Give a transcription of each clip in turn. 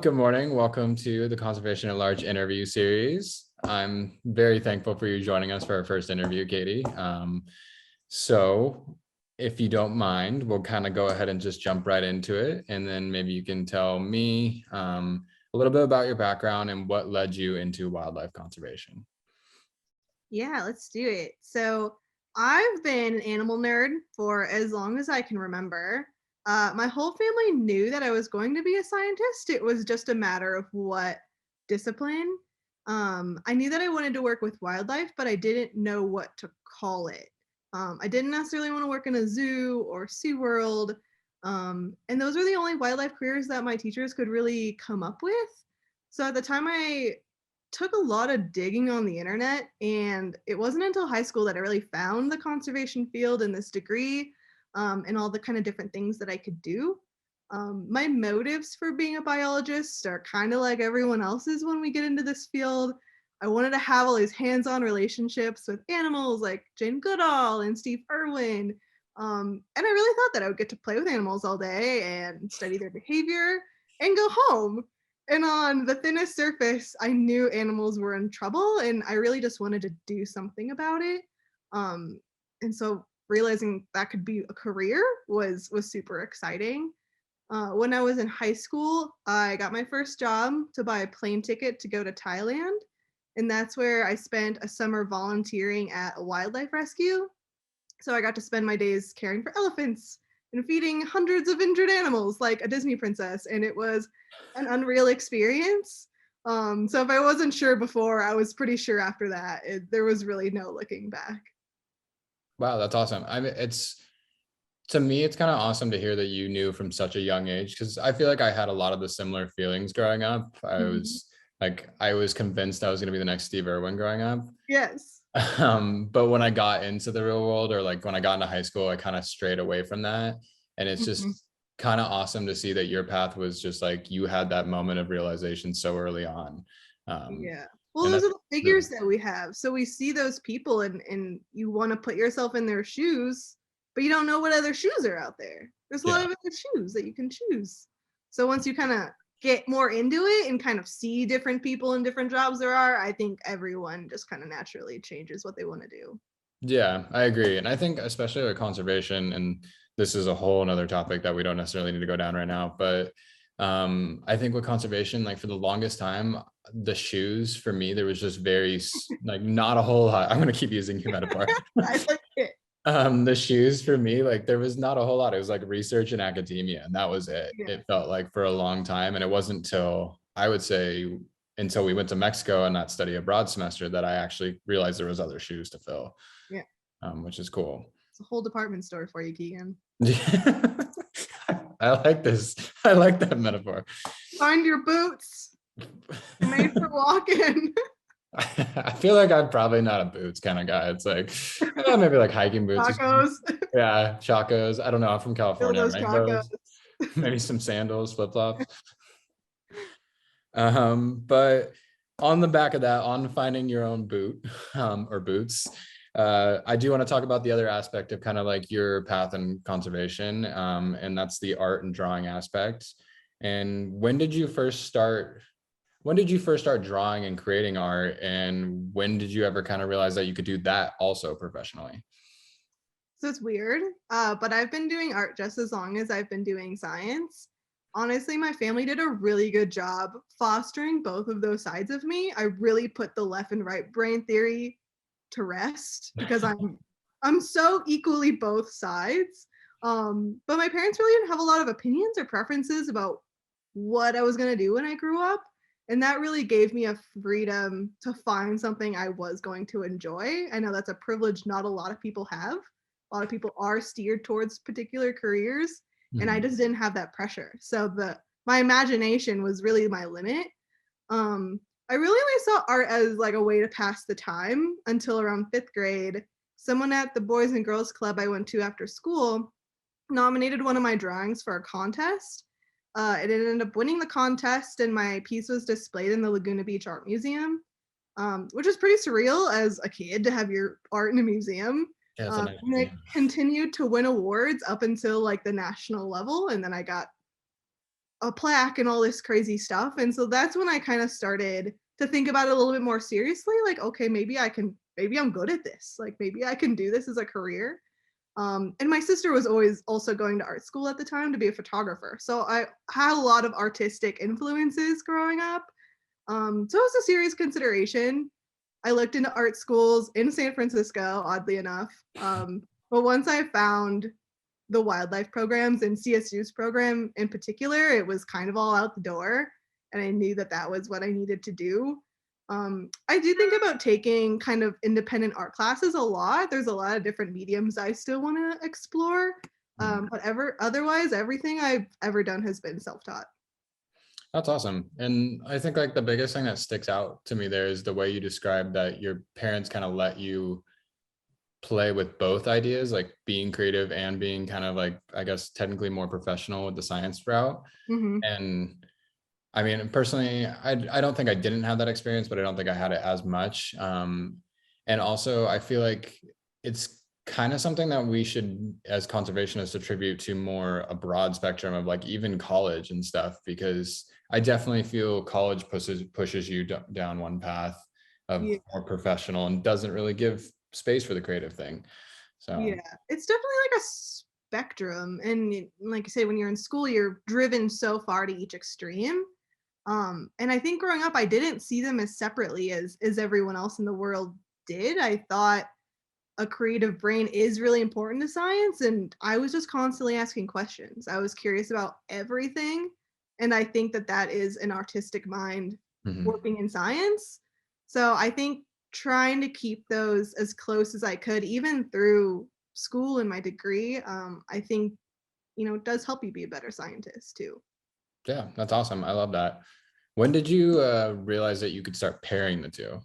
Good morning. Welcome to the Conservation at Large interview series. I'm very thankful for you joining us for our first interview, Kaitie. So if you don't mind, we'll kind of go ahead and just jump right into it. And then maybe you can tell me a little bit about your background and what led you into wildlife conservation. Yeah, let's do it. So I've been an animal nerd for as long as I can remember. My whole family knew that I was going to be a scientist. It was just a matter of what discipline. I knew that I wanted to work with wildlife, but I didn't know what to call it. I didn't necessarily want to work in a zoo or SeaWorld. And those were the only wildlife careers that my teachers could really come up with. So at the time, I took a lot of digging on the internet, and it wasn't until high school that I really found the conservation field and this degree, and all the kind of different things that I could do. My motives for being a biologist are kind of like everyone else's when we get into this field. I wanted to have all these hands-on relationships with animals like Jane Goodall and Steve Irwin. And I really thought that I would get to play with animals all day and study their behavior and go home. And on the thinnest surface, I knew animals were in trouble, and I really just wanted to do something about it. And so realizing that could be a career was super exciting. When I was in high school, I got my first job to buy a plane ticket to go to Thailand, and that's where I spent a summer volunteering at a wildlife rescue. So I got to spend my days caring for elephants and feeding hundreds of injured animals like a Disney princess, and it was an unreal experience. So if I wasn't sure before, I was pretty sure after that. There was really no looking back. Wow, that's awesome. I mean, to me, it's kind of awesome to hear that you knew from such a young age, because I feel like I had a lot of the similar feelings growing up. I was convinced I was going to be the next Steve Irwin growing up. Yes. But when I got into the real world, or like when I got into high school, I kind of strayed away from that. And it's just kind of awesome to see that your path was just like you had that moment of realization so early on. Yeah. Well, And those that's are the figures that we have. So we see those people, and you want to put yourself in their shoes, but you don't know what other shoes are out there. There's a lot yeah. of other shoes that you can choose. So once you kind of get more into it and kind of see different people and different jobs there are, I think everyone just kind of naturally changes what they want to do. Yeah, I agree. And I think especially with conservation, and this is a whole another topic that we don't necessarily need to go down right now, but I think with conservation, like for the longest time, the shoes for me, there was just very like not a whole lot. I'm going to keep using your metaphor. I like it. The shoes for me, like there was not a whole lot. It was like research and academia, and that was it. Yeah. It felt like for a long time. And it wasn't until I would say until we went to Mexico and that study abroad semester that I actually realized there was other shoes to fill. Yeah. Which is cool. It's a whole department store for you, Keegan. I like this. I like that metaphor. Find your boots. Made for walking. I feel like I'm probably not a boots kind of guy. It's like maybe like hiking boots. Tacos. Yeah, chacos. I don't know. I'm from California. Those tacos. Maybe some sandals, flip flops. But on the back of that, on finding your own boot or boots, I do want to talk about the other aspect of kind of like your path in conservation, and that's the art and drawing aspect. And when did you first start drawing and creating art, and when did you ever kind of realize that you could do that also professionally? So it's weird, but I've been doing art just as long as I've been doing science. Honestly, my family did a really good job fostering both of those sides of me. I really put the left and right brain theory to rest because I'm so equally both sides. But my parents really didn't have a lot of opinions or preferences about what I was gonna do when I grew up. And that really gave me a freedom to find something I was going to enjoy. I know that's a privilege not a lot of people have. A lot of people are steered towards particular careers, and I just didn't have that pressure. So my imagination was really my limit. I really only saw art as like a way to pass the time until around 5th grade. Someone at the Boys and Girls Club I went to after school nominated one of my drawings for a contest. It ended up winning the contest, and my piece was displayed in the Laguna Beach Art Museum, which is pretty surreal as a kid to have your art in a museum. Yeah, And it continued to win awards up until like the national level, and then I got a plaque and all this crazy stuff. And so that's when I kind of started to think about it a little bit more seriously. Like, okay, maybe I'm good at this. Like, maybe I can do this as a career. And my sister was always also going to art school at the time to be a photographer. So I had a lot of artistic influences growing up. So it was a serious consideration. I looked into art schools in San Francisco, oddly enough. But once I found the wildlife programs and CSU's program in particular, it was kind of all out the door. And I knew that that was what I needed to do. I do think about taking kind of independent art classes a lot. There's a lot of different mediums I still want to explore. But otherwise, everything I've ever done has been self-taught. That's awesome. And I think like the biggest thing that sticks out to me there is the way you described that your parents kind of let you play with both ideas, like being creative and being kind of like, I guess, technically more professional with the science route. Mm-hmm. And I mean, personally, I don't think I didn't have that experience, but I don't think I had it as much. And also, I feel like it's kind of something that we should, as conservationists, attribute to more a broad spectrum of like even college and stuff, because I definitely feel college pushes you down one path of Yeah. more professional and doesn't really give space for the creative thing. So Yeah, it's definitely like a spectrum. And like I say, when you're in school, you're driven so far to each extreme. And I think growing up, I didn't see them as separately as everyone else in the world did. I thought a creative brain is really important to science, and I was just constantly asking questions. I was curious about everything, and I think that that is an artistic mind working in science. So I think trying to keep those as close as I could, even through school and my degree, I think it does help you be a better scientist too. yeah, that's awesome. I love that. When did you realize that you could start pairing the two?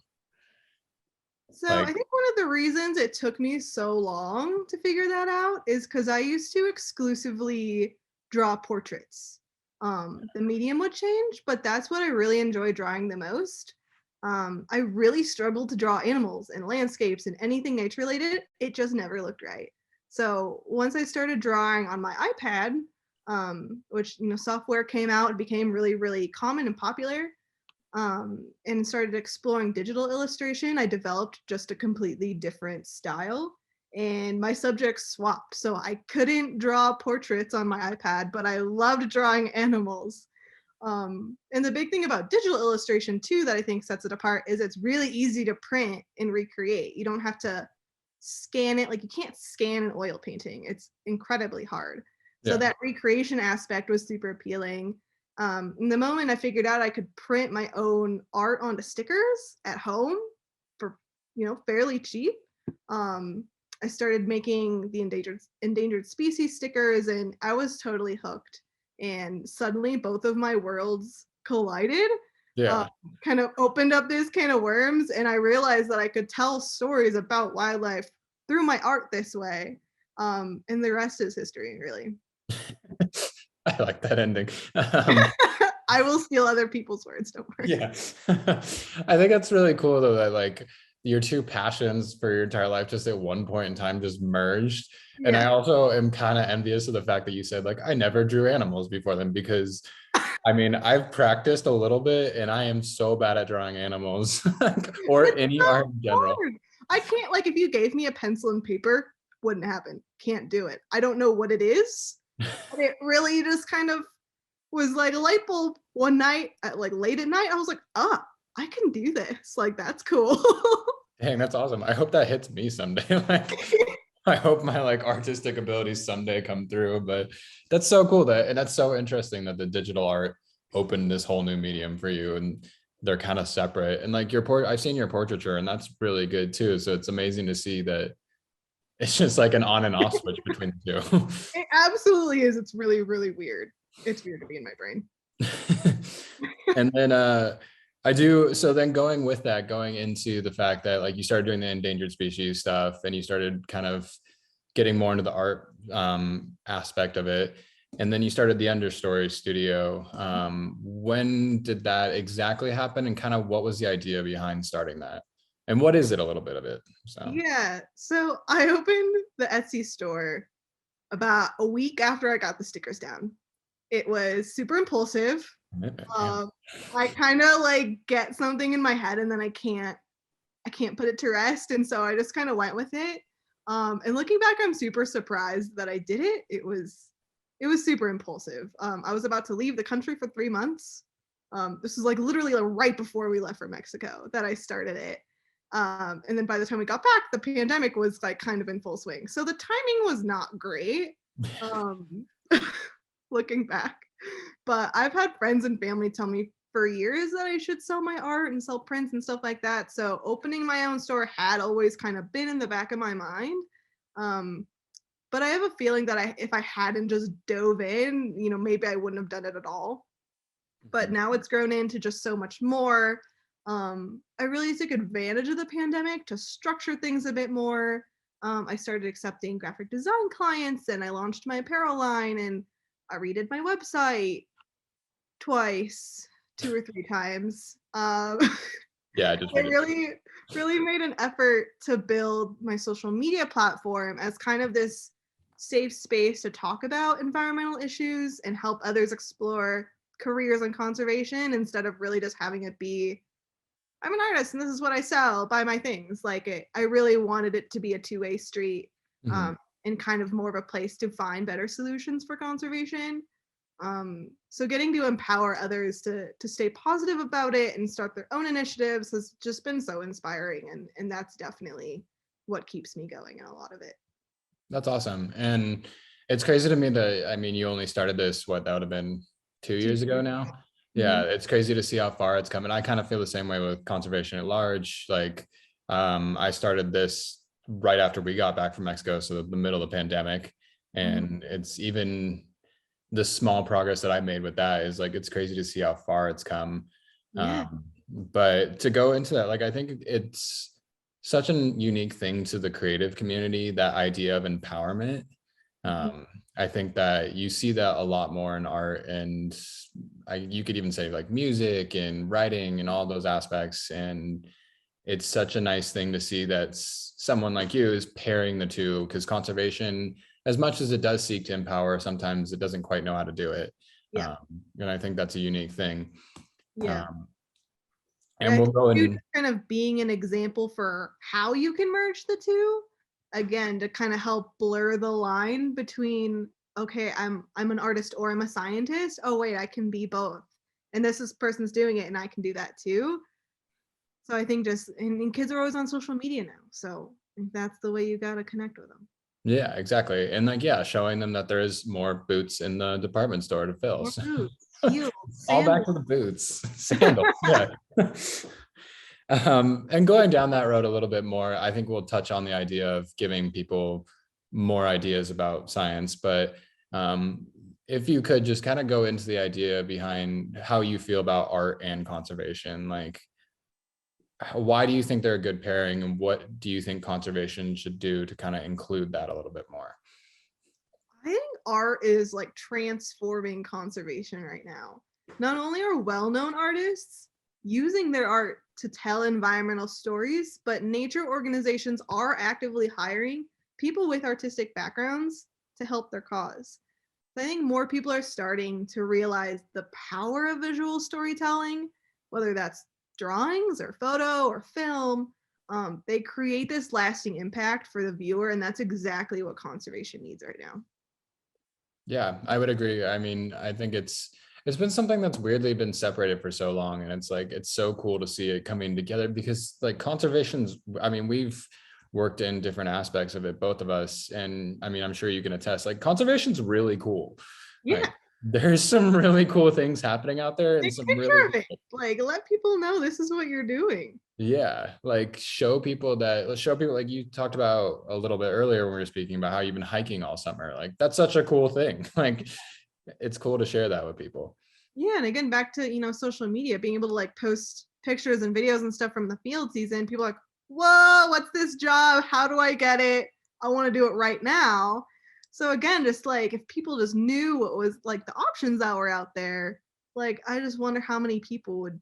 So I Like, think one of the reasons it took me so long to figure that out is because I used to exclusively draw portraits. The medium would change, but that's what I really enjoy drawing the most. I really struggled to draw animals and landscapes and anything nature related. It just never looked right. So once I started drawing on my iPad, which software came out and became really, really common and popular, and started exploring digital illustration, I developed just a completely different style. And my subjects swapped. So I couldn't draw portraits on my iPad, but I loved drawing animals. And the big thing about digital illustration, too, that I think sets it apart is it's really easy to print and recreate. You don't have to scan it. Like, you can't scan an oil painting, it's incredibly hard. So yeah, that recreation aspect was super appealing. And the moment I figured out I could print my own art onto stickers at home for fairly cheap, I started making the endangered species stickers, and I was totally hooked. And suddenly, both of my worlds collided. Uh, yeah. kind of opened up this can of worms, and I realized that I could tell stories about wildlife through my art this way. And the rest is history, really. I like that ending. I will steal other people's words, don't worry. Yeah. I think that's really cool though, that like your two passions for your entire life just at one point in time just merged. And I Yeah. also am kind of envious of the fact that you said like I never drew animals before then, because I mean I've practiced a little bit and I am so bad at drawing animals or It's any so art in general. hard. I can't, like, if you gave me a pencil and paper, wouldn't happen. Can't do it. I don't know what it is. But it really just kind of was like a light bulb one night at like late at night. I was like, I can do this. Like, that's cool. Dang, that's awesome. I hope that hits me someday. Like I hope my like artistic abilities someday come through, but that's so cool and that's so interesting that the digital art opened this whole new medium for you and they're kind of separate. And like I've seen your portraiture and that's really good too. So it's amazing to see that it's just like an on and off switch between the two. It absolutely is. It's really, really weird. It's weird to be in my brain. And then I do, so then going with that, going into the fact that like you started doing the endangered species stuff and you started kind of getting more into the art aspect of it, and then you started the Understory Studio. When did that exactly happen, and kind of what was the idea behind starting that, and what is it, a little bit of it? So Yeah. So I opened the Etsy store about a week after I got the stickers down. It was super impulsive. Yeah. I kind of like get something in my head and then I can't put it to rest, and so I just kind of went with it. And looking back, I'm super surprised that I did it. It was super impulsive. I was about to leave the country for 3 months. This was like literally like right before we left for Mexico that I started it. And then by the time we got back, the pandemic was like kind of in full swing. So the timing was not great. Um, looking back. But I've had friends and family tell me for years that I should sell my art and sell prints and stuff like that. So opening my own store had always kind of been in the back of my mind. Um, but I have a feeling that if I hadn't just dove in, maybe I wouldn't have done it at all. But now it's grown into just so much more. I really took advantage of the pandemic to structure things a bit more. I started accepting graphic design clients and I launched my apparel line and I redid my website twice, 2 or 3 times. Yeah, I just I figured. really made an effort to build my social media platform as kind of this safe space to talk about environmental issues and help others explore careers in conservation instead of really just having it be, I'm an artist and this is what I sell, buy my things. I really wanted it to be a two-way street, Mhm. and kind of more of a place to find better solutions for conservation. So getting to empower others to stay positive about it and start their own initiatives has just been so inspiring, and that's definitely what keeps me going in a lot of it. That's awesome. And it's crazy to me that, I mean, you only started this, what, that would have been 2 years ago now? Yeah, Mhm. it's crazy to see how far it's come. And I kind of feel the same way with conservation at large. Like, I started this right after we got back from Mexico, so the middle of the pandemic. Mhm. And it's even the small progress that I made with that is like, it's crazy to see how far it's come. Yeah. But to go into that, like, I think it's such a unique thing to the creative community, that idea of empowerment. Mhm. um, I think that you see that a lot more in art, and you could even say like music and writing and all those aspects. And it's such a nice thing to see that someone like you is pairing the two, because conservation, as much as it does seek to empower, sometimes it doesn't quite know how to do it. Yeah. um, and I think that's a unique thing. Yeah. um, Yeah, and I we'll think go too, in. just kind of being an example for how you can merge the two, again, to kind of help blur the line between, okay, I'm an artist or I'm a scientist. Oh wait, I can be both. And this person's doing it and I can do that too. So I think just and kids are always on social media now. So I think that's the way you gotta connect with them. Yeah, exactly. And like, yeah, showing them that there is more boots in the department store to fill. More So boots, heels, all back sandals. to the boots, sandals. Yeah. And going down that road a little bit more, I think we'll touch on the idea of giving people more ideas about science. But um, if you could just kind of go into the idea behind how you feel about art and conservation, like, why do you think they're a good pairing, and what do you think conservation should do to kind of include that a little bit more? I think art is like transforming conservation right now. Not only are well known artists using their art to tell environmental stories, but nature organizations are actively hiring people with artistic backgrounds to help their cause. So I think more people are starting to realize the power of visual storytelling, whether that's drawings or photo or film. They create this lasting impact for the viewer, and that's exactly what conservation needs right now. Yeah, I would agree. I mean, I think it's been something that's weirdly been separated for so long, and it's like, it's so cool to see it coming together, because like conservation's, I mean, we've worked in different aspects of it, both of us, and I mean, I'm sure you can attest, like conservation's really cool. Like, Yeah, there's some really cool things happening out there, and take some a really, picture of it. Like, let people know this is what you're doing. yeah, like show people that, let's show people, like you talked about a little bit earlier when we were speaking about how you've been hiking all summer. Like, that's such a cool thing. Like, it's cool to share that with people. Yeah, and again, back to social media, being able to like post pictures and videos and stuff from the field season. People are like, whoa, what's this job? How do I get it? I want to do it right now. So again, just like if people just knew what was like the options that were out there, like I just wonder how many people would,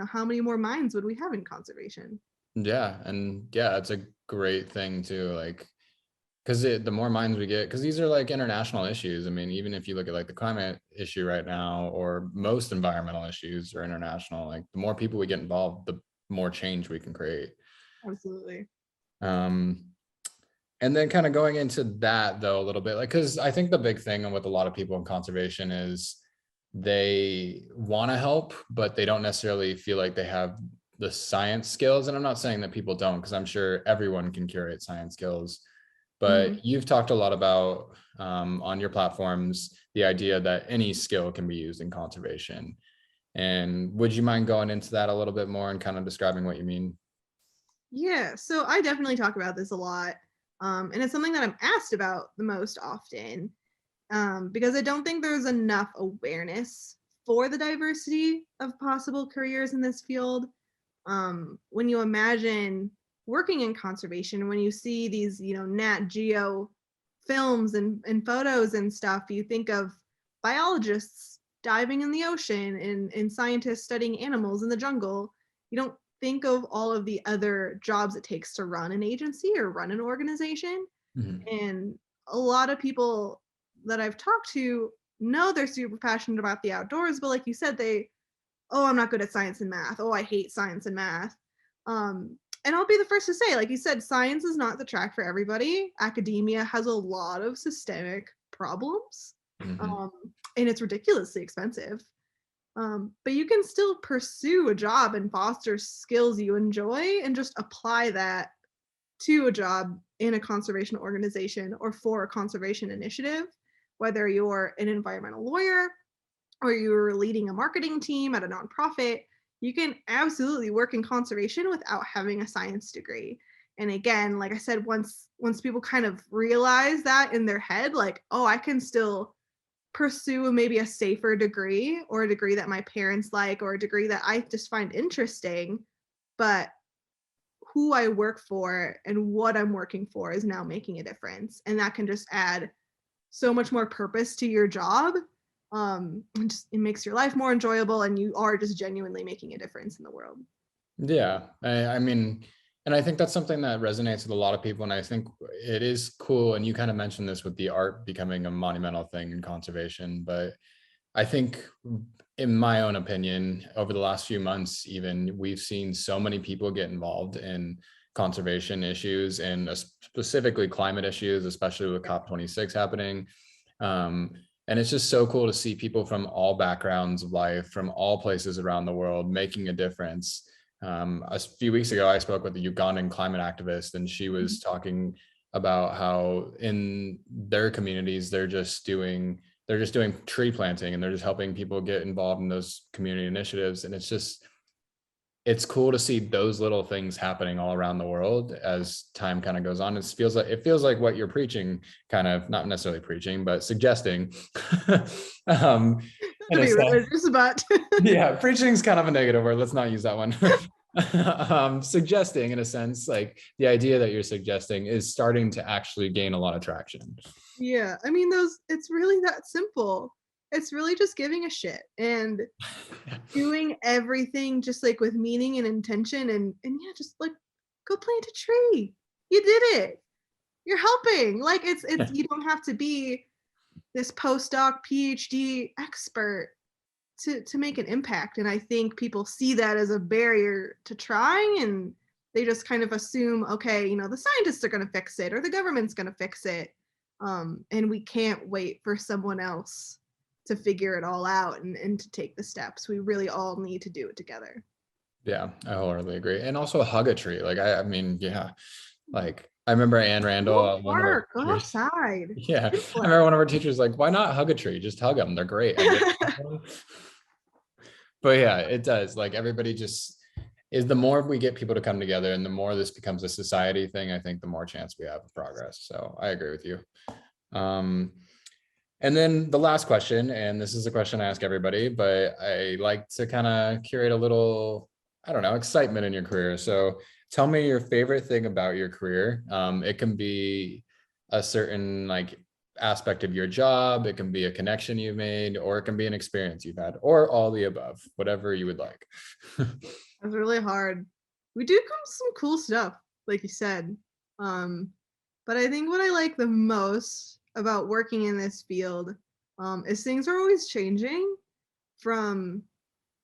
how many more minds would we have in conservation? Yeah, and yeah, it's a great thing too. Like, because the more minds we get, because these are like international issues. I mean, even if you look at like the climate issue right now, or most environmental issues are international, like the more people we get involved, the more change we can create. Absolutely. Um, and then kind of going into that though a little bit, like, because I think the big thing with a lot of people in conservation is they want to help, but they don't necessarily feel like they have the science skills. And I'm not saying that people don't, because I'm sure everyone can curate science skills. Mhm. But you've talked a lot about on your platforms, the idea that any skill can be used in conservation. And would you mind going into that a little bit more and kind of describing what you mean? Yeah, so I definitely talk about this a lot. And it's something that I'm asked about the most often, because I don't think there's enough awareness for the diversity of possible careers in this field. When you imagine working in conservation, when you see these, Nat Geo films and photos and stuff, you think of biologists diving in the ocean and scientists studying animals in the jungle. You don't think of all of the other jobs it takes to run an agency or run an organization. Mhm. And a lot of people that I've talked to know they're super passionate about the outdoors, but like you said, oh, I'm not good at science and math. Oh, I hate science and math. And I'll be the first to say, like you said, science is not the track for everybody. Academia has a lot of systemic problems, Mhm. um, and it's ridiculously expensive. But you can still pursue a job and foster skills you enjoy and just apply that to a job in a conservation organization or for a conservation initiative, whether you're an environmental lawyer or you're leading a marketing team at a nonprofit. You can absolutely work in conservation without having a science degree. And again, like I said, once people kind of realize that in their head, like, oh, I can still pursue maybe a safer degree or a degree that my parents like or a degree that I just find interesting, but who I work for and what I'm working for is now making a difference. And that can just add so much more purpose to your job. And just, it makes your life more enjoyable and you are just genuinely making a difference in the world. Yeah, I mean, and I think that's something that resonates with a lot of people. And I think it is cool. And you kind of mentioned this with the art becoming a monumental thing in conservation. But I think, in my own opinion, over the last few months, even we've seen so many people get involved in conservation issues and specifically climate issues, especially with COP26 happening. Um, and it's just so cool to see people from all backgrounds of life, from all places around the world, making a difference. A few weeks ago, I spoke with a Ugandan climate activist, and she was talking about how in their communities they're just doing tree planting, and they're just helping people get involved in those community initiatives. And it's cool to see those little things happening all around the world as time kind of goes on. It feels like what you're preaching, kind of, not necessarily preaching, but suggesting. um, To in a be sense, religious, but yeah, preaching is kind of a negative word. Let's not use that one. Suggesting, in a sense, like the idea that you're suggesting is starting to actually gain a lot of traction. yeah, I mean, it's really that simple. It's really just giving a shit and doing everything just like with meaning and intention and yeah, just like go plant a tree. You did it. You're helping. Like it's you don't have to be this postdoc PhD expert to make an impact. And I think people see that as a barrier to trying and they just kind of assume, okay, the scientists are going to fix it or the government's going to fix it. And we can't wait for someone else to figure it all out and to take the steps. We really all need to do it together. Yeah, I wholeheartedly agree. And also hug a tree. Like, I mean, yeah, like I remember Anne Randall, Go one of our park, go teachers. outside. Yeah, I Simpler. remember one of our teachers like, why not hug a tree? Just hug them. They're great. Have you ever hugged one? But yeah, it does. Like everybody just is, the more we get people to come together and the more this becomes a society thing, I think the more chance we have of progress. So I agree with you. Um, and then the last question, and this is a question I ask everybody, but I like to kind of curate a little, I don't know, excitement in your career. So tell me your favorite thing about your career. It can be a certain like aspect of your job, it can be a connection you've made, or it can be an experience you've had, or all the above, whatever you would like. It's really hard. We do come some cool stuff, like you said. Um, But I think what I like the most about working in this field is things are always changing, from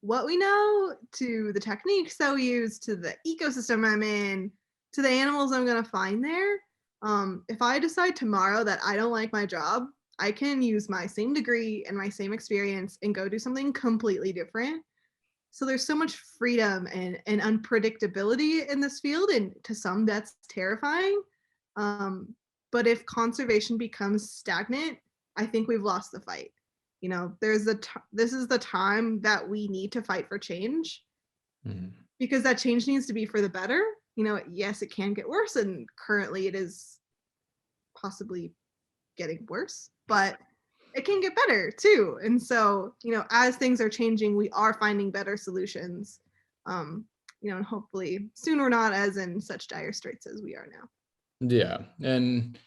what we know to the techniques that we use to the ecosystem I'm in to the animals I'm going to find there. If I decide tomorrow that I don't like my job, I can use my same degree and my same experience and go do something completely different. So there's so much freedom and unpredictability in this field, and to some that's terrifying. Um, but if conservation becomes stagnant, I think we've lost the fight. You know, this is the time that we need to fight for change, Mhm. because that change needs to be for the better. You know, yes, it can get worse, and currently it is possibly getting worse, but it can get better too. And so, you know, as things are changing, we are finding better solutions. Um, you know, and hopefully soon we're not as in such dire straits as we are now. Yeah, and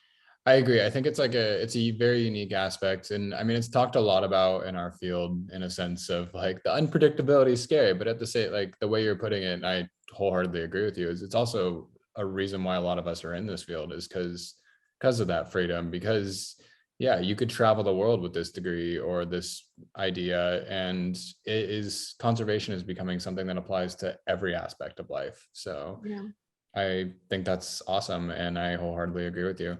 I agree. I think it's a very unique aspect. And I mean, it's talked a lot about in our field in a sense of like the unpredictability is scary, but at the same, like the way you're putting it, and I wholeheartedly agree with you, is it's also a reason why a lot of us are in this field is because of that freedom. Because yeah, you could travel the world with this degree or this idea, and it is conservation is becoming something that applies to every aspect of life. So Yeah. I think that's awesome, and I wholeheartedly agree with you.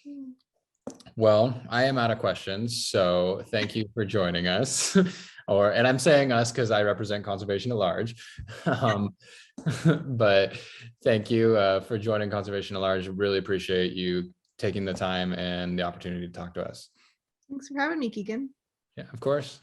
Mm. Well, I am out of questions, so thank you for joining us. And I'm saying us because I represent conservation at large. Um, but thank you for joining Conservation at Large. Really appreciate you taking the time and the opportunity to talk to us. Thanks for having me, Keegan. Yeah, of course.